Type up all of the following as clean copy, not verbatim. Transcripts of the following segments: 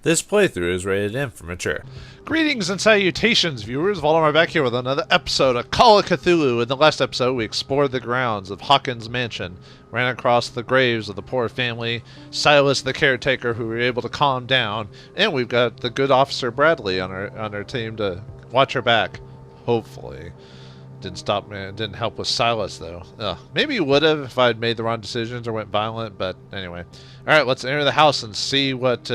This playthrough is rated M for mature. Greetings and salutations, viewers. Vauldemare back here with another episode of Call of Cthulhu. In the last episode, we explored the grounds of Hawkins' mansion, ran across the graves of the poor family, Silas the caretaker, who we were able to calm down, and we've got the good officer Bradley on our team to watch her back. Hopefully. Didn't help with Silas though. Maybe he would have if I'd made the wrong decisions or went violent, but anyway. Alright, let's enter the house and see what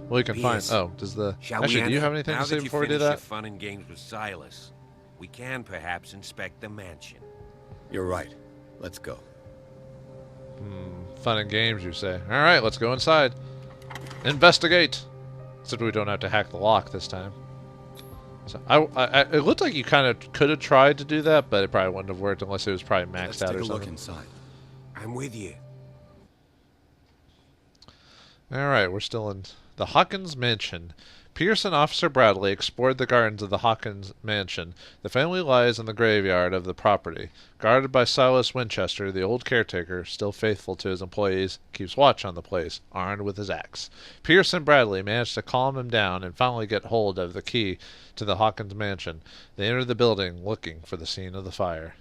we can find. Oh, does the... Actually, do you have anything to say before we do that? Now that you fun and games with Silas, we can perhaps inspect the mansion. You're right. Let's go. Fun and games, you say. Alright, let's go inside. Investigate! Except we don't have to hack the lock this time. So it looked like you kind of could have tried to do that, but it probably wouldn't have worked unless it was probably maxed out or something. Let's take a look inside. I'm with you. Alright, we're still in the Hawkins mansion. Pierce and Officer Bradley explored the gardens of the Hawkins mansion. The family lies in the graveyard of the property. Guarded by Silas Winchester, the old caretaker, still faithful to his employees, keeps watch on the place, armed with his axe. Pierce and Bradley managed to calm him down and finally get hold of the key to the Hawkins mansion. They entered the building, looking for the scene of the fire.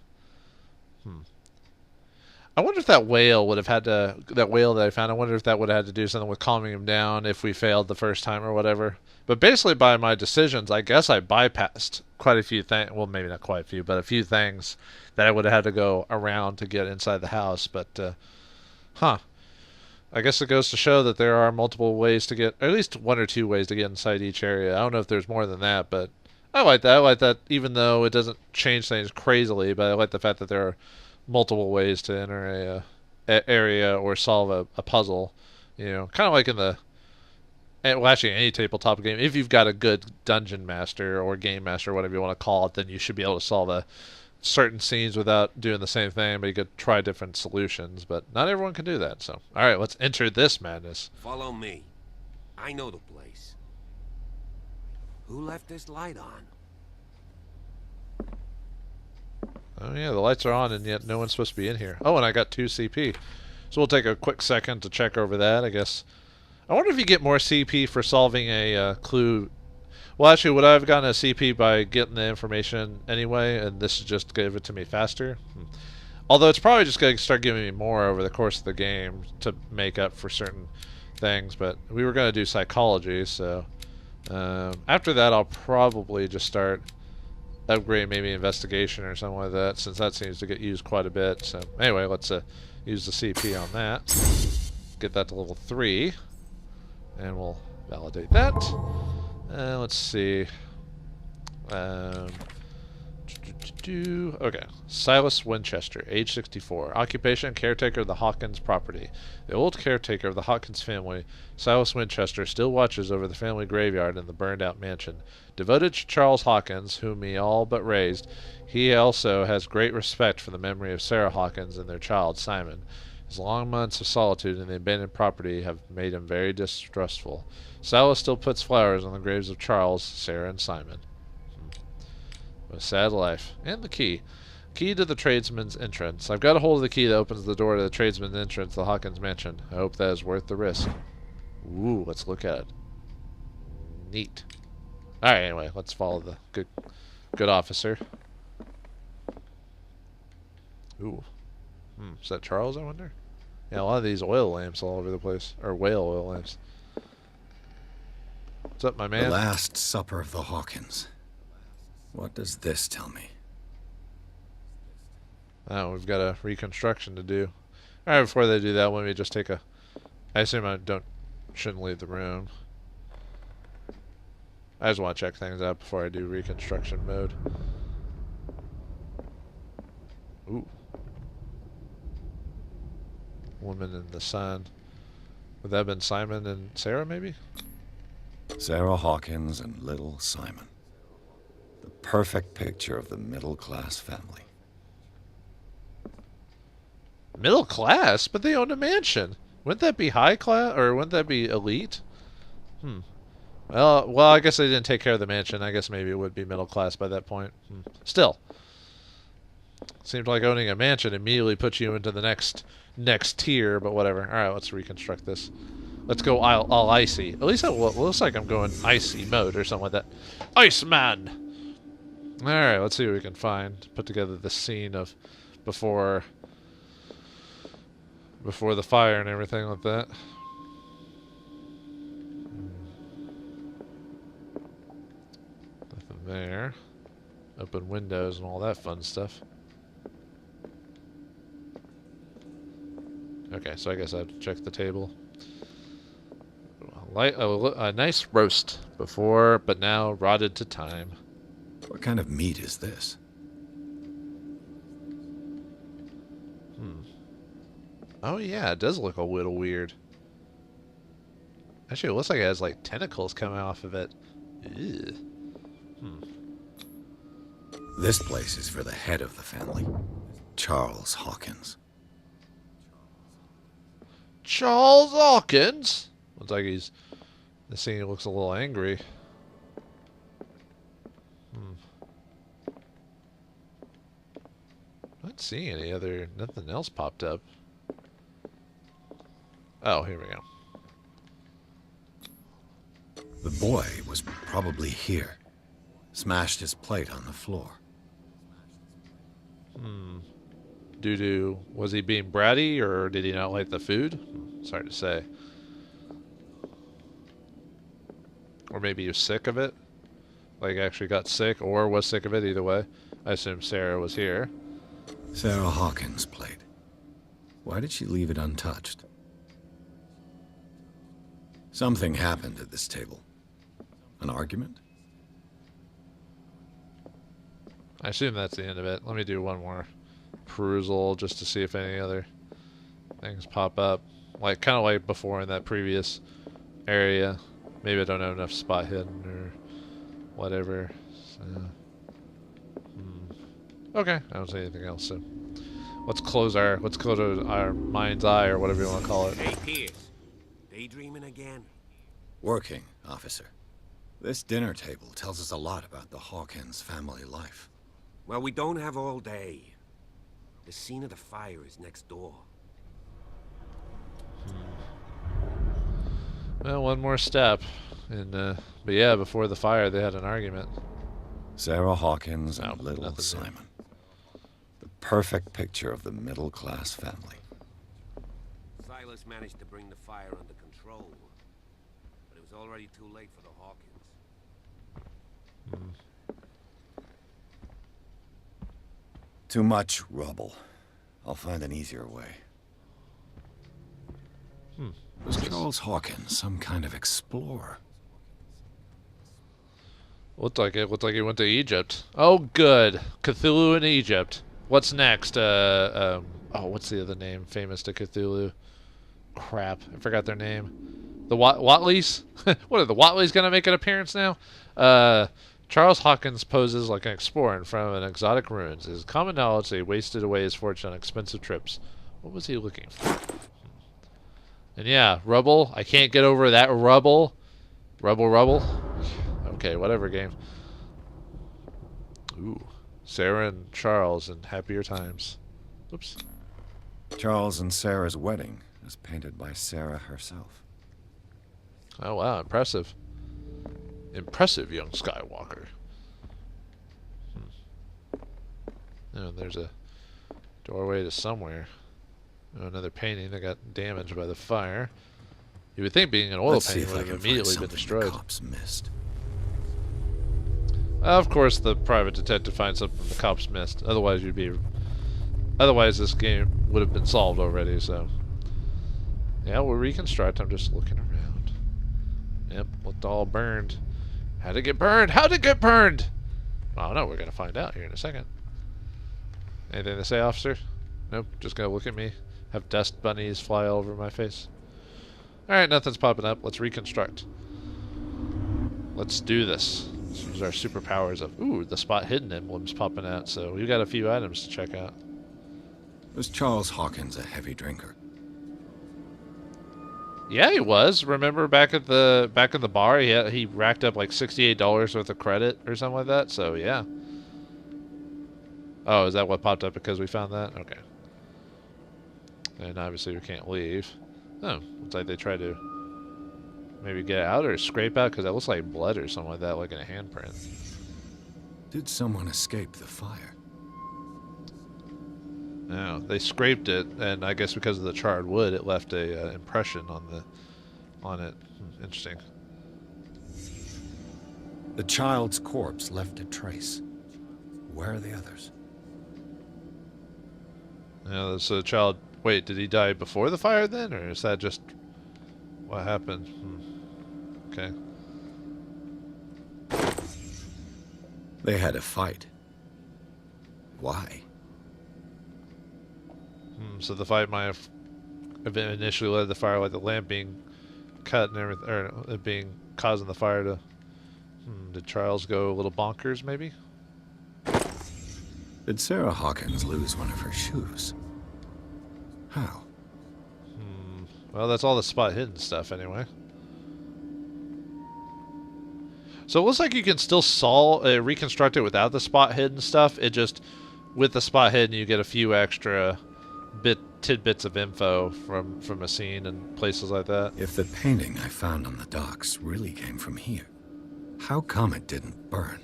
I wonder if that whale would have had to... That whale that I found, I wonder if that would have had to do something with calming him down if we failed the first time or whatever. But basically by my decisions, I guess I bypassed quite a few things. Well, maybe not quite a few, but a few things that I would have had to go around to get inside the house. But, I guess it goes to show that there are multiple ways to get... Or at least one or two ways to get inside each area. I don't know if there's more than that, but I like that. I like that even though it doesn't change things crazily, but I like the fact that there are multiple ways to enter a area or solve a puzzle, you know, kind of like in the, well, actually any tabletop game. If you've got a good dungeon master or game master, whatever you want to call it, then you should be able to solve a certain scenes without doing the same thing, but you could try different solutions. But not everyone can do that. So, all right, let's enter this madness. Follow me. I know the place. Who left this light on? Oh yeah, the lights are on and yet no one's supposed to be in here. Oh, and I got 2 CP. So we'll take a quick second to check over that, I guess. I wonder if you get more CP for solving a clue. Well, actually, would I have gotten a CP by getting the information anyway, and this is just give it to me faster? Although it's probably just going to start giving me more over the course of the game to make up for certain things, but we were going to do psychology, so after that I'll probably just start upgrade maybe investigation or something like that, since that seems to get used quite a bit. So anyway, let's use the CP on that. Get that to level 3. And we'll validate that. Let's see. Okay. Silas Winchester, age 64. Occupation, caretaker of the Hawkins property. The old caretaker of the Hawkins family, Silas Winchester, still watches over the family graveyard in the burned-out mansion. Devoted to Charles Hawkins, whom he all but raised, he also has great respect for the memory of Sarah Hawkins and their child, Simon. His long months of solitude in the abandoned property have made him very distrustful. Silas still puts flowers on the graves of Charles, Sarah, and Simon. A sad life. And the key. Key to the tradesman's entrance. I've got a hold of the key that opens the door to the tradesman's entrance to the Hawkins mansion. I hope that is worth the risk. Ooh, let's look at it. Neat. Alright, anyway, let's follow the good officer. Ooh. Is that Charles, I wonder? Yeah, a lot of these oil lamps all over the place. Or whale oil lamps. What's up, my man? The Last Supper of the Hawkins. What does this tell me? Oh, we've got a reconstruction to do. Alright, before they do that, let me just take a... I assume I shouldn't leave the room. I just want to check things out before I do reconstruction mode. Ooh. Woman in the sun. Would that have been Simon and Sarah, maybe? Sarah Hawkins and little Simon. The perfect picture of the middle-class family. Middle class? But they owned a mansion. Wouldn't that be high class? Or wouldn't that be elite? Well, I guess they didn't take care of the mansion. I guess maybe it would be middle class by that point. Still. Seems like owning a mansion immediately puts you into the next tier, but whatever. Alright, let's reconstruct this. Let's go all icy. At least it looks like I'm going icy mode or something like that. Iceman! Alright, let's see what we can find. Put together the scene of before the fire and everything like that. Nothing there. Open windows and all that fun stuff. Okay, so I guess I have to check the table. A nice roast before, but now rotted to time. What kind of meat is this? Oh yeah, it does look a little weird. Actually, it looks like it has like tentacles coming off of it. Ew. This place is for the head of the family, Charles Hawkins. Charles Hawkins? Looks like he's... This scene looks a little angry. Not seeing any other... Nothing else popped up. Oh, here we go. The boy was probably here. Smashed his plate on the floor. Doo-doo. Was he being bratty, or did he not like the food? It's hard to say. Or maybe he was sick of it. Like, actually got sick, or was sick of it, either way. I assume Sarah was here. Sarah Hawkins' plate. Why did she leave it untouched? Something happened at this table. An argument? I assume that's the end of it. Let me do one more perusal just to see if any other things pop up. Like, kind of like before in that previous area. Maybe I don't have enough spot hidden or whatever. So, okay, I don't see anything else. So let's go to our mind's eye or whatever you want to call it. Hey, Pierce. Daydreaming again? Working, officer. This dinner table tells us a lot about the Hawkins family life. Well, we don't have all day. The scene of the fire is next door. Well, one more step. And, but yeah, before the fire, they had an argument. Sarah Hawkins and No, little nothing Simon. The perfect picture of the middle-class family. Silas managed to bring the fire under control, but it was already too late for the Hawkins. Too much rubble. I'll find an easier way. Was Charles Hawkins some kind of explorer? Looked like it. Looked like he went to Egypt. Oh, good. Cthulhu in Egypt. What's next? Oh, what's the other name famous to Cthulhu? Crap, I forgot their name. The Watleys? What, are the Watleys going to make an appearance now? Charles Hawkins poses like an explorer in front of an exotic ruins. It is common knowledge that he wasted away his fortune on expensive trips. What was he looking for? And yeah, rubble. I can't get over that rubble. Rubble. Okay, whatever, game. Ooh. Sarah and Charles in happier times. Oops. Charles and Sarah's wedding is painted by Sarah herself. Oh, wow. Impressive. Impressive, young Skywalker. Oh, there's a doorway to somewhere. Oh, another painting that got damaged by the fire. You would think being an oil Let's see painting if I would can have find immediately been something destroyed. the cops missed. Of course, the private detective finds something the cops missed. Otherwise, Otherwise, this game would have been solved already. So, yeah, we'll reconstruct. I'm just looking around. Yep, looked all burned. How'd it get burned? How'd it get burned? I don't know. We're gonna find out here in a second. Anything to say, officer? Nope. Just gonna look at me. Have dust bunnies fly all over my face. Alright, nothing's popping up. Let's reconstruct. Let's do this. Let's use our superpowers of... Ooh, the spot hidden emblem's popping out, so we've got a few items to check out. Was Charles Hawkins a heavy drinker? Yeah, he was. Remember back at the bar, he racked up like $68 worth of credit or something like that, so yeah. Oh, is that what popped up because we found that? Okay. And obviously we can't leave. Oh, looks like they tried to maybe get out or scrape out? Because that looks like blood or something like that, like in a handprint. Did someone escape the fire? No, they scraped it, and I guess because of the charred wood, it left a impression on it. Interesting. The child's corpse left a trace. Where are the others? Yeah, so the child... Wait, did he die before the fire then, or is that just what happened? Okay. They had a fight. Why? So the fight might have initially led to the fire, like the lamp being cut and everything, or it being causing the fire to... Did Charles go a little bonkers, maybe? Did Sarah Hawkins lose one of her shoes? How? Well, that's all the spot hidden stuff, anyway. So it looks like you can still reconstruct it without the spot hidden stuff. It just, with the spot hidden, you get a few extra tidbits of info from a scene and places like that. If the painting I found on the docks really came from here, how come it didn't burn?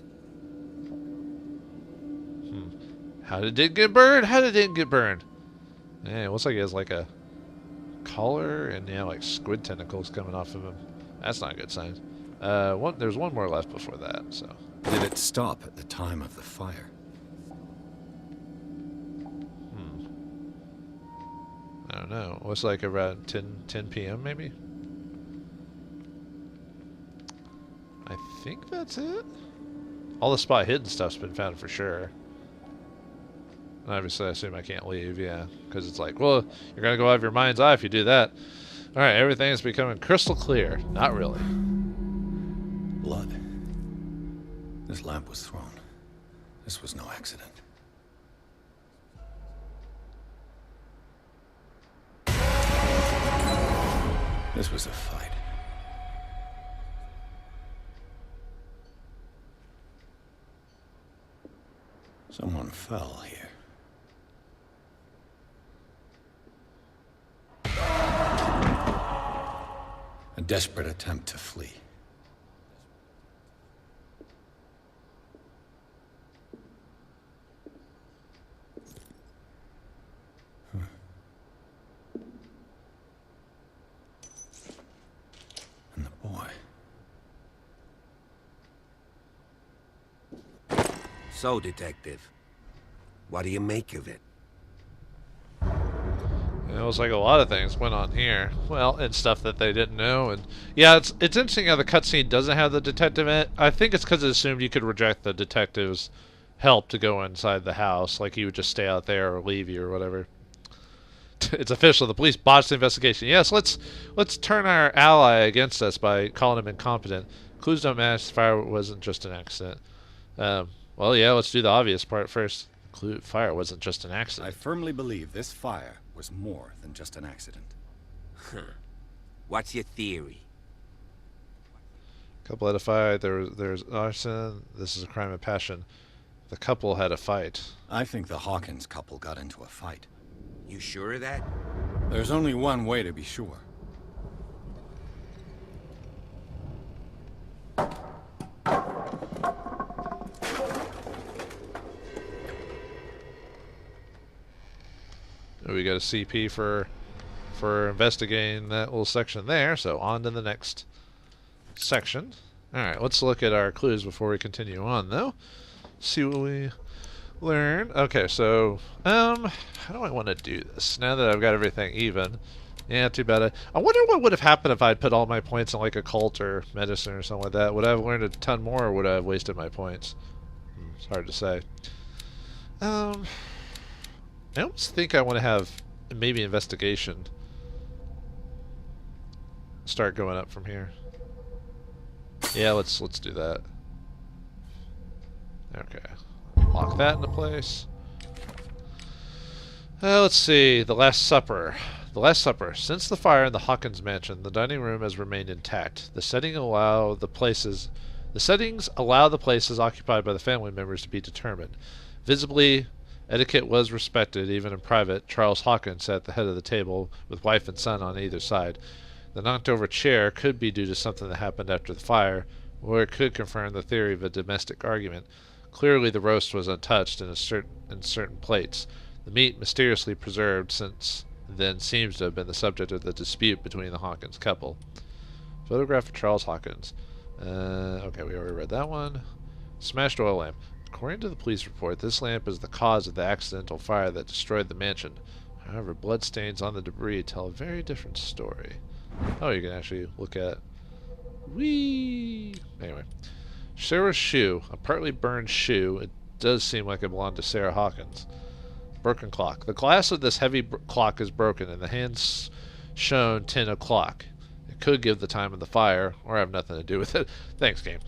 How did it get burned? How did it get burned? Yeah, it looks like he has like a collar and like squid tentacles coming off of him. That's not a good sign. There's one more left before that. So did it stop at the time of the fire? I don't know. Looks like around 10 p.m. maybe. I think that's it. All the spot hidden stuff's been found for sure. And obviously, I assume I can't leave, yeah. Because it's like, well, you're going to go out of your mind's eye if you do that. Alright, everything is becoming crystal clear. Not really. Blood. This lamp was thrown. This was no accident. This was a fight. Someone fell here. A desperate attempt to flee. And the boy. So, Detective, what do you make of it? It was like a lot of things went on here. Well, and stuff that they didn't know. And yeah, it's interesting how the cutscene doesn't have the detective in it. I think it's because it assumed you could reject the detective's help to go inside the house. Like he would just stay out there or leave you or whatever. It's official. The police botched the investigation. Yes, let's turn our ally against us by calling him incompetent. Clues don't match. The fire wasn't just an accident. Well, yeah, let's do the obvious part first. Fire wasn't just an accident. I firmly believe this fire was more than just an accident. Huh. What's your theory? Couple had a fight. There's arson. This is a crime of passion. The couple had a fight. I think the Hawkins couple got into a fight. You sure of that? There's only one way to be sure. We got a CP for investigating that little section there. So on to the next section. All right, let's look at our clues before we continue on, though. See what we learn. Okay, so how do I want to do this now that I've got everything even? Yeah, too bad. I wonder what would have happened if I'd put all my points in like occult or medicine or something like that. Would I have learned a ton more, or would I have wasted my points? It's hard to say. I almost think I want to have maybe investigation start going up from here. Yeah, let's do that. Okay, lock that into place. Let's see. The Last Supper. The Last Supper. Since the fire in the Hawkins mansion, the dining room has remained intact. The settings allow the places occupied by the family members to be determined. Visibly, etiquette was respected, even in private. Charles Hawkins sat at the head of the table with wife and son on either side. The knocked over chair could be due to something that happened after the fire, or it could confirm the theory of a domestic argument. Clearly the roast was untouched in certain plates. The meat mysteriously preserved since then seems to have been the subject of the dispute between the Hawkins couple. Photograph of Charles Hawkins. Okay, we already read that one. Smashed oil lamp. According to the police report, this lamp is the cause of the accidental fire that destroyed the mansion. However, bloodstains on the debris tell a very different story. Oh, you can actually look at... Whee! Anyway. Sarah's shoe. A partly burned shoe. It does seem like it belonged to Sarah Hawkins. Broken clock. The glass of this heavy clock is broken, and the hands shown 10 o'clock. It could give the time of the fire, or have nothing to do with it. Thanks, game.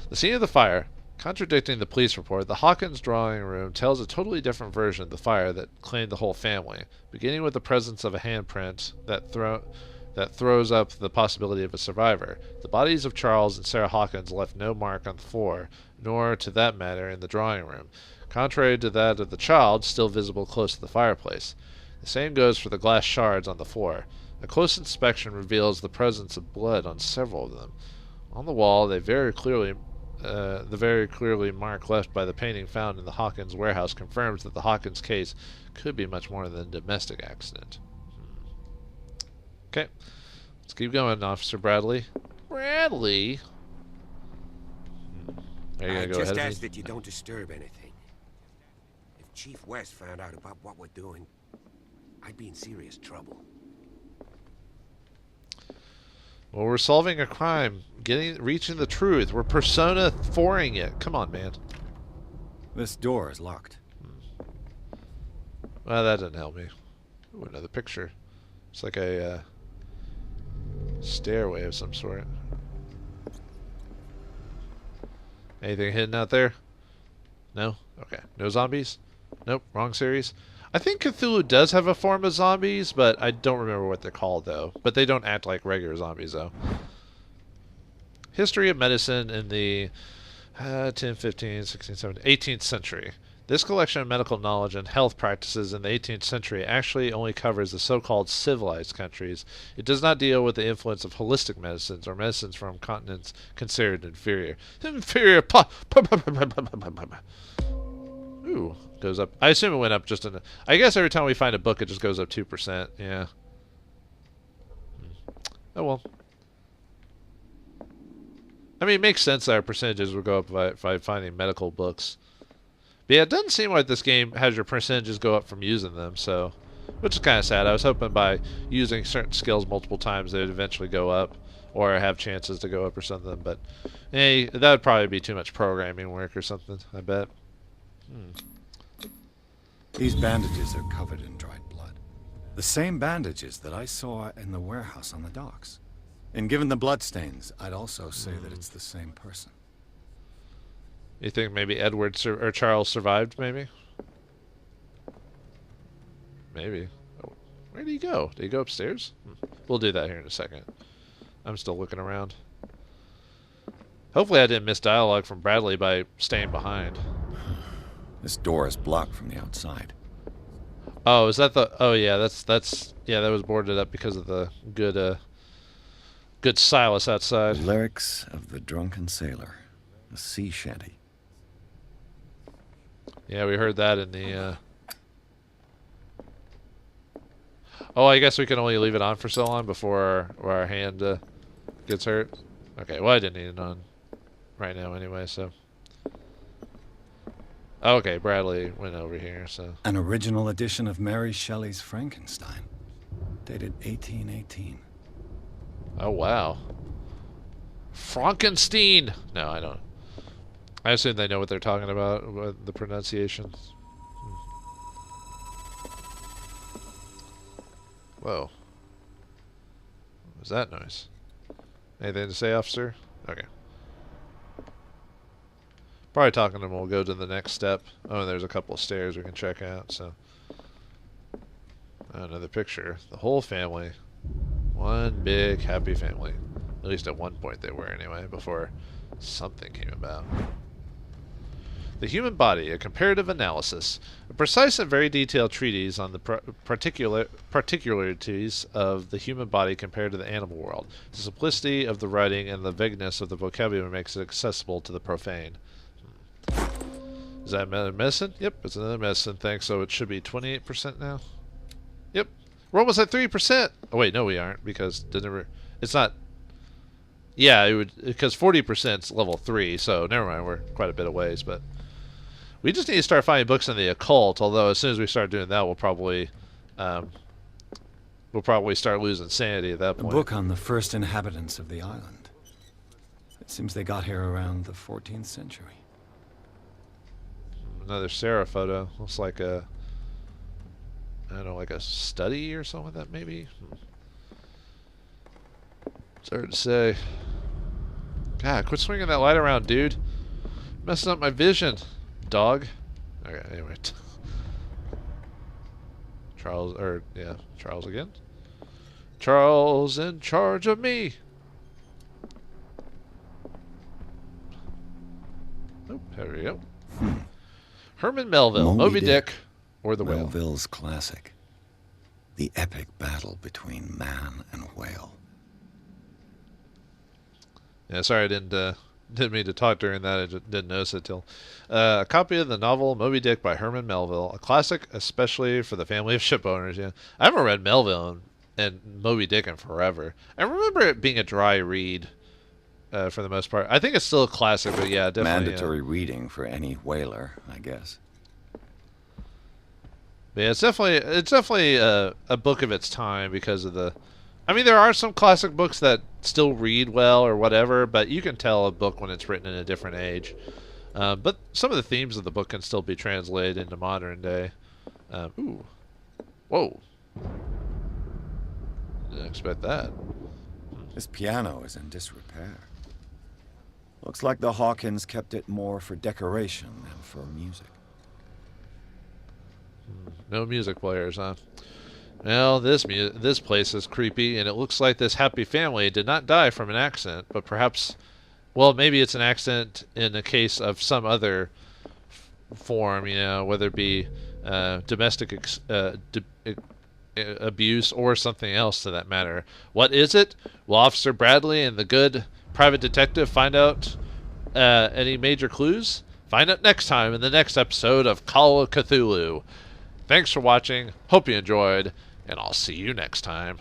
The scene of the fire. Contradicting the police report, the Hawkins drawing room tells a totally different version of the fire that claimed the whole family, beginning with the presence of a handprint that throws up the possibility of a survivor. The bodies of Charles and Sarah Hawkins left no mark on the floor, nor, to that matter, in the drawing room, contrary to that of the child, still visible close to the fireplace. The same goes for the glass shards on the floor. A close inspection reveals the presence of blood on several of them. On the wall, the very clearly mark left by the painting found in the Hawkins warehouse confirms that the Hawkins case could be much more than a domestic accident. Okay, let's keep going, Officer Bradley. Bradley? Are you gonna go just ahead of ask me? that you don't disturb anything. If Chief West found out about what we're doing, I'd be in serious trouble. Well, we're solving a crime, reaching the truth. We're Persona 4ing it. Come on, man. This door is locked. Well, that didn't help me. Ooh, another picture. It's like a stairway of some sort. Anything hidden out there? No? Okay. No zombies? Nope. Wrong series. I think Cthulhu does have a form of zombies, but I don't remember what they're called, though. But they don't act like regular zombies, though. History of medicine in the 10, 15, 16, 17, 18th century. This collection of medical knowledge and health practices in the 18th century actually only covers the so-called civilized countries. It does not deal with the influence of holistic medicines or medicines from continents considered inferior. Inferior. Ooh, goes up. I assume it went up just in. I guess every time we find a book, it just goes up 2%. Yeah. Oh well. I mean, it makes sense that our percentages would go up by finding medical books. But yeah, it doesn't seem like this game has your percentages go up from using them, so, which is kind of sad. I was hoping by using certain skills multiple times, they would eventually go up, or have chances to go up or something. But hey, that would probably be too much programming work or something, I bet. These bandages are covered in dried blood. The same bandages that I saw in the warehouse on the docks. And given the bloodstains, I'd also say that it's the same person. You think maybe Edward or Charles survived, maybe? Maybe. Oh, where did he go? Did he go upstairs? We'll do that here in a second. I'm still looking around. Hopefully I didn't miss dialogue from Bradley by staying behind. This door is blocked from the outside. Oh, is that the... Oh, yeah, that's... Yeah, that was boarded up because of the good Silas outside. Lyrics of the Drunken Sailor. A sea shanty. Yeah, we heard that in the... Oh, I guess we can only leave it on for so long before our hand gets hurt. Okay, well, I didn't need it on right now anyway, so... Okay, Bradley went over here, so... An original edition of Mary Shelley's Frankenstein. Dated 1818. Oh, wow. Frankenstein! No, I don't. I assume they know what they're talking about with the pronunciations. Whoa. What was that noise? Anything to say, officer? Okay. Probably talking to him, we'll go to the next step. Oh, and there's a couple of stairs we can check out, so... Another picture. The whole family. One big happy family. At least at one point they were anyway, before something came about. The Human Body, a Comparative Analysis. A precise and very detailed treatise on the particularities of the human body compared to the animal world. The simplicity of the writing and the vagueness of the vocabulary makes it accessible to the profane. Is that another medicine? Yep, it's another medicine thing, so it should be 28% now. Yep. We're almost at 3%. Oh, wait, no, we aren't, because it's not... Yeah, it would, because 40% is level 3, so never mind, we're quite a bit of ways, but... We just need to start finding books in the occult, although as soon as we start doing that, we'll probably start losing sanity at that point. A book on the first inhabitants of the island. It seems they got here around the 14th century. Another Sarah photo. Looks like a... I don't know, like a study or something like that, maybe? It's hard to say. God, quit swinging that light around, dude. Messing up my vision. Dog. Okay, anyway. Charles again. Charles in charge of me. Oh, there we go. Herman Melville, Moby Dick, or the Whale. Melville's classic. The epic battle between man and whale. Yeah, sorry I didn't mean to talk during that. I just didn't notice it till. A copy of the novel Moby Dick by Herman Melville, a classic especially for the family of ship owners. Yeah, I haven't read Melville and Moby Dick in forever. I remember it being a dry read for the most part. I think it's still a classic, but yeah, definitely. Mandatory reading for any whaler, I guess. Yeah, it's definitely a book of its time because of the... I mean, there are some classic books that still read well or whatever, but you can tell a book when it's written in a different age. But some of the themes of the book can still be translated into modern day. Ooh. Whoa. Didn't expect that. This piano is in disrepair. Looks like the Hawkins kept it more for decoration than for music. No music players, huh? Well, this place is creepy, and it looks like this happy family did not die from an accident, but perhaps, well, maybe it's an accident in the case of some other form, you know, whether it be domestic abuse or something else to that matter. What is it? Will Officer Bradley and the good private detective find out any major clues? Find out next time in the next episode of Call of Cthulhu. Thanks for watching. Hope you enjoyed. And I'll see you next time.